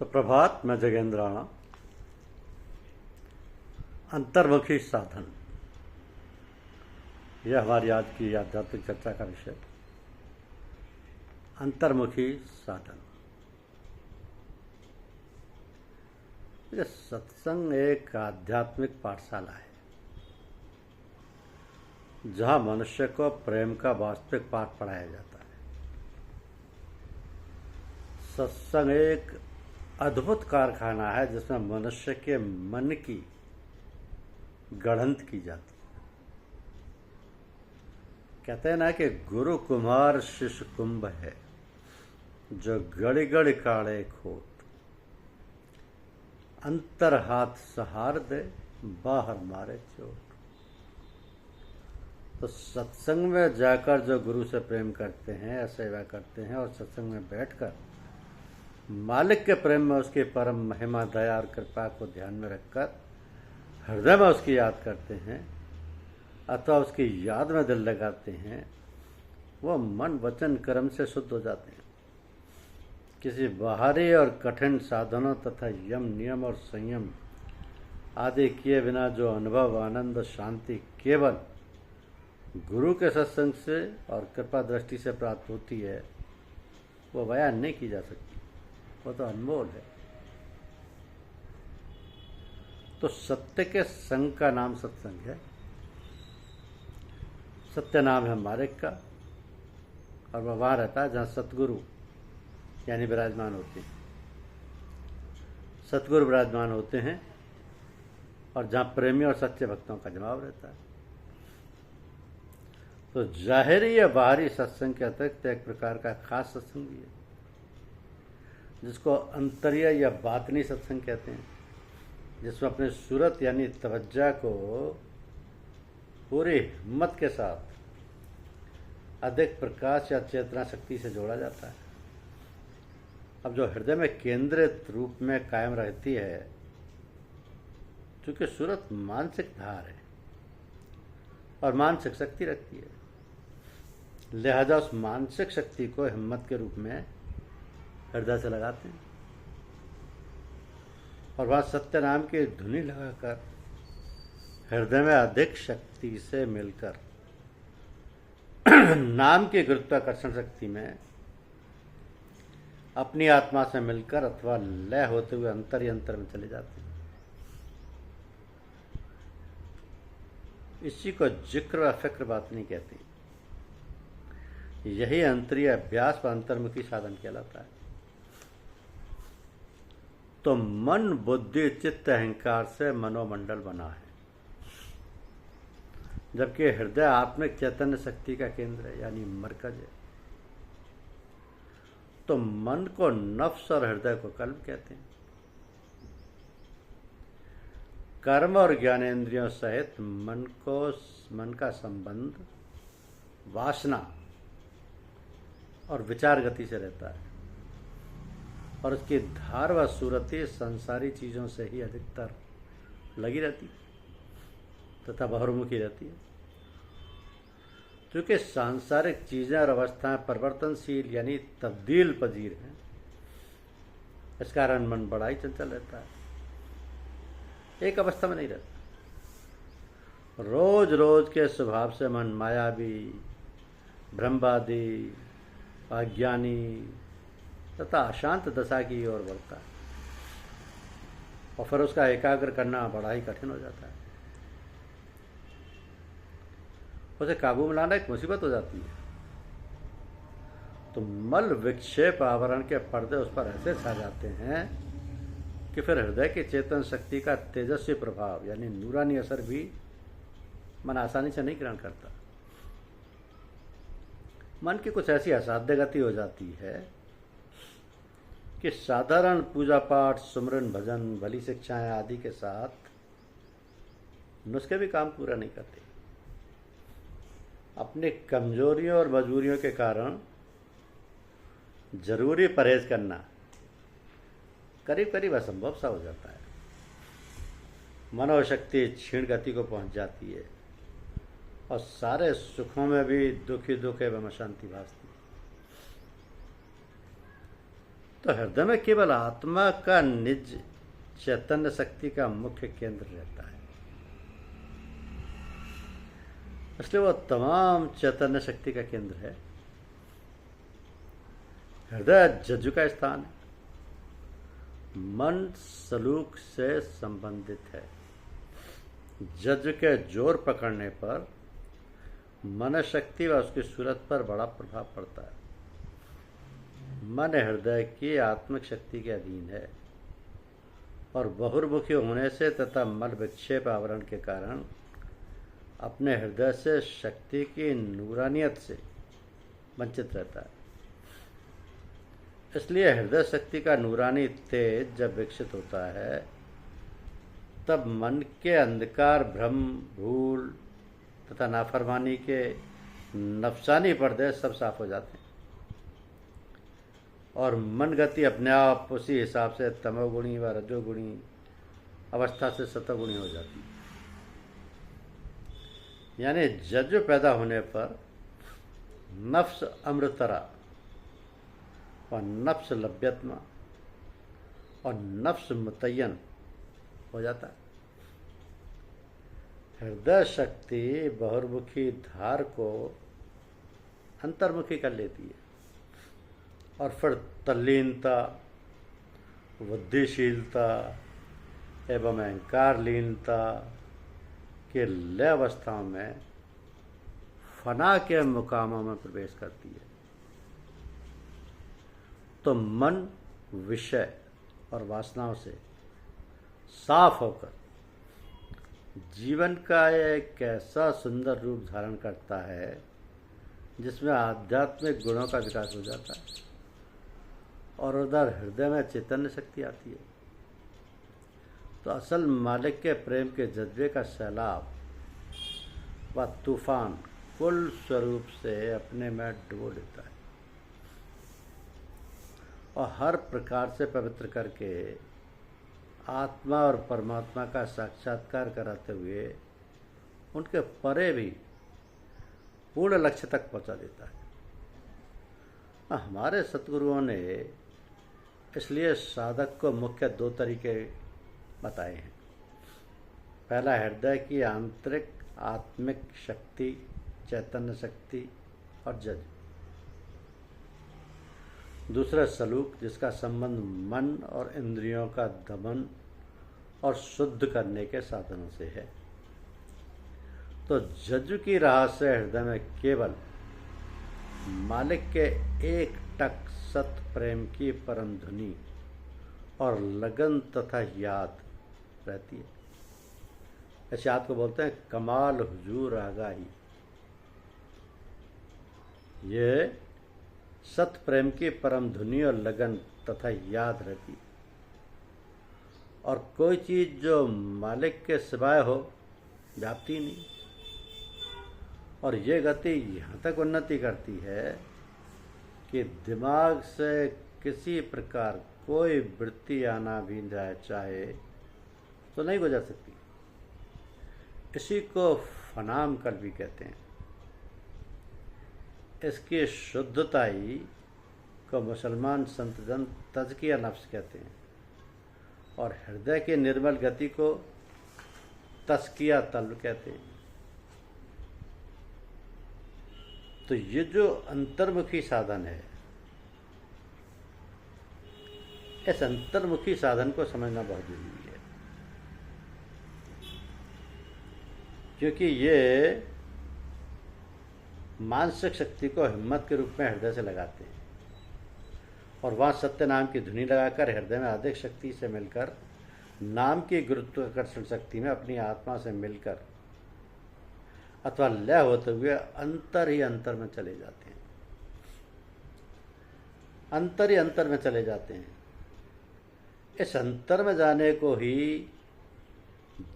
सुप्रभात। मैं जगेंद्र राणा। अंतर्मुखी साधन, यह हमारी आज की आध्यात्मिक चर्चा का विषय। अंतर्मुखी साधन। ये सत्संग एक आध्यात्मिक पाठशाला है जहाँ मनुष्य को प्रेम का वास्तविक पाठ पढ़ाया जाता है। सत्संग एक अद्भुत कारखाना है जिसमें मनुष्य के मन की गढ़ंत की जाती है। कहते हैं ना कि गुरु कुम्हार शिष्य कुंभ है, जो गड़ी गड़ी काढ़े खोट, अंतर हाथ सहार दे बाहर मारे चोट। तो सत्संग में जाकर जो गुरु से प्रेम करते हैं, सेवा करते हैं और सत्संग में बैठकर मालिक के प्रेम में उसकी परम महिमा, दया और कृपा को ध्यान में रखकर हृदय में उसकी याद करते हैं अथवा उसकी याद में दिल लगाते हैं, वो मन वचन कर्म से शुद्ध हो जाते हैं। किसी बाहरी और कठिन साधनों तथा यम नियम और संयम आदि किए बिना जो अनुभव, आनंद, शांति केवल गुरु के सत्संग से और कृपा दृष्टि से प्राप्त होती है, वो बयान नहीं की जा सकती। वो तो अनमोल है। तो सत्य के संग का नाम सत्संग है। सत्य नाम है मालिक का, और वह वहाँ रहता है जहाँ सतगुरु यानी विराजमान होते हैं। सतगुरु विराजमान होते हैं और जहाँ प्रेमी और सच्चे भक्तों का जमाव रहता है। तो जाहिरी या बाहरी सत्संग के अतिरिक्त एक प्रकार का खास सत्संग भी है जिसको अंतर्य या बातनी सत्संग कहते हैं, जिसमें अपने सूरत यानी तवज्जा को पूरी हिम्मत के साथ अधिक प्रकाश या चेतना शक्ति से जोड़ा जाता है। अब जो हृदय में केंद्रित रूप में कायम रहती है, चूँकि सूरत मानसिक धार है और मानसिक शक्ति रखती है, लिहाजा उस मानसिक शक्ति को हिम्मत के रूप में हृदय से लगाते हैं और वहाँ सत्य नाम की धुनी लगाकर हृदय में अधिक शक्ति से मिलकर नाम की गुरुत्वाकर्षण शक्ति में अपनी आत्मा से मिलकर अथवा लय होते हुए अंतर यंत्र में चले जाते हैं। इसी को जिक्र व फिक्र बात नहीं कहती। यही अंतरीय अभ्यास व अंतर्मुखी साधन कहलाता है। तो मन, बुद्धि, चित्त, अहंकार से मनोमंडल बना है, जबकि हृदय आत्मिक चैतन्य शक्ति का केंद्र है यानी मरकज है। तो मन को नफ्स और हृदय को कल्ब कहते हैं। कर्म और ज्ञानेंद्रियों सहित मन का संबंध वासना और विचार गति से रहता है और उसकी धार व सूरतें संसारी चीज़ों से ही अधिकतर लगी रहती तथा बहुमुखी रहती है। क्योंकि सांसारिक चीज़ें और अवस्थाएं परिवर्तनशील यानी तब्दील पजीर हैं, इस कारण मन बड़ा ही चंचल रहता है, एक अवस्था में नहीं रहता। रोज रोज के स्वभाव से मन मायावी, भ्रमवादी, अज्ञानी तथा अशांत दशा की ओर बढ़ता है और फिर उसका एकाग्र करना बड़ा ही कठिन हो जाता है। उसे काबू में लाना एक मुसीबत हो जाती है। तो मल विक्षेप आवरण के पर्दे उस पर ऐसे छा जाते हैं कि फिर हृदय की चेतन शक्ति का तेजस्वी प्रभाव यानी नूरानी असर भी मन आसानी से नहीं ग्रहण करता। मन की कुछ ऐसी असाध्य गति हो जाती है कि साधारण पूजा पाठ, सुमरन, भजन, भली शिक्षाएं आदि के साथ नुस्खे भी काम पूरा नहीं करते। अपनी कमजोरियों और मजबूरियों के कारण जरूरी परहेज करना करीब करीब असंभव सा हो जाता है। मनोशक्ति क्षीण गति को पहुंच जाती है और सारे सुखों में भी दुख ही दुख एवं अशांति भासती है। तो हृदय में केवल आत्मा का निज चैतन्य शक्ति का मुख्य केंद्र रहता है, इसलिए वो तमाम चैतन्य शक्ति का केंद्र है। हृदय जज्जु का स्थान है, मन सलूक से संबंधित है। जज्जु के जोर पकड़ने पर मन शक्ति व उसकी सूरत पर बड़ा प्रभाव पड़ता है। मन हृदय की आत्मिक शक्ति के अधीन है और बहुर्मुखी होने से तथा मल विक्षेप आवरण के कारण अपने हृदय से शक्ति की नूरानियत से वंचित रहता है। इसलिए हृदय शक्ति का नूरानी तेज जब विकसित होता है तब मन के अंधकार, भ्रम, भूल तथा नाफरमानी के नफसानी पर्दे सब साफ हो जाते हैं और मन गति अपने आप उसी हिसाब से तमोगुणी व रजोगुणी अवस्था से सतोगुणी हो जाती है। यानी जज्जु पैदा होने पर नफ्स अमृतरा और नफ्स लभ्यत्मा और नफ्स मुतय्यन हो जाता है। हृदय शक्ति बहुर्मुखी धार को अंतर्मुखी कर लेती है और फिर तल्लीनता, बुद्धिशीलता एवं अहंकारलीनता के लय अवस्थाओं में फना के मुकामों में प्रवेश करती है। तो मन विषय और वासनाओं से साफ होकर जीवन का एक ऐसा सुंदर रूप धारण करता है जिसमें आध्यात्मिक गुणों का विकास हो जाता है और उधर हृदय में चैतन्य शक्ति आती है। तो असल मालिक के प्रेम के जज्बे का सैलाब व तूफान कुल स्वरूप से अपने में डुबो लेता है और हर प्रकार से पवित्र करके आत्मा और परमात्मा का साक्षात्कार कराते हुए उनके परे भी पूर्ण लक्ष्य तक पहुंचा देता है। हमारे सतगुरुओं ने इसलिए साधक को मुख्य दो तरीके बताए हैं। पहला हृदय की आंतरिक आत्मिक शक्ति, चैतन्य शक्ति और जज्ब। दूसरा सलूक, जिसका संबंध मन और इंद्रियों का दमन और शुद्ध करने के साधनों से है। तो जज्ब की राह से हृदय में केवल मालिक के एक टक सत प्रेम की परम ध्वनि और लगन तथा याद रहती है। इस याद को बोलते हैं कमाल हुजूर आगाही। ये सत प्रेम की परम ध्वनि और लगन तथा याद रहती है और कोई चीज जो मालिक के सिवाय हो व्याप्ति नहीं। और ये गति यहाँ तक उन्नति करती है कि दिमाग से किसी प्रकार कोई वृत्ति आना भी चाहे तो नहीं गुजर सकती। इसी को फनाम कल भी कहते हैं। इसकी शुद्धताई को मुसलमान संतजन तज़किया नफ्स कहते हैं और हृदय की निर्मल गति को तस्किया तल्ब कहते हैं। तो ये जो अंतर्मुखी साधन है, इस अंतर्मुखी साधन को समझना बहुत जरूरी है, क्योंकि ये मानसिक शक्ति को हिम्मत के रूप में हृदय से लगाते हैं और वहाँ सत्य नाम की धुनी लगाकर हृदय में अधिक शक्ति से मिलकर नाम की गुरुत्वाकर्षण शक्ति में अपनी आत्मा से मिलकर अथवा लय होते हुए अंतर ही अंतर में चले जाते हैं। अंतर ही अंतर में चले जाते हैं। इस अंतर में जाने को ही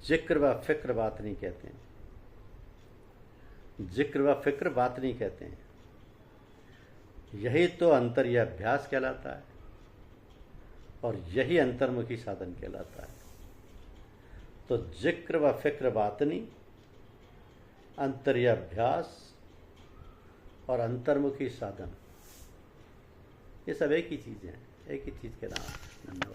जिक्र व फिक्र बातनी कहते हैं। जिक्र व फिक्र बातनी कहते हैं। यही तो अंतर्य अभ्यास कहलाता है और यही अंतर्मुखी साधन कहलाता है। तो जिक्र व फिक्र बातनी, अंतर्य अभ्यास और अंतर्मुखी साधन, ये सब एक ही चीज़ें हैं। एक ही चीज़ के नाम। धन्यवाद।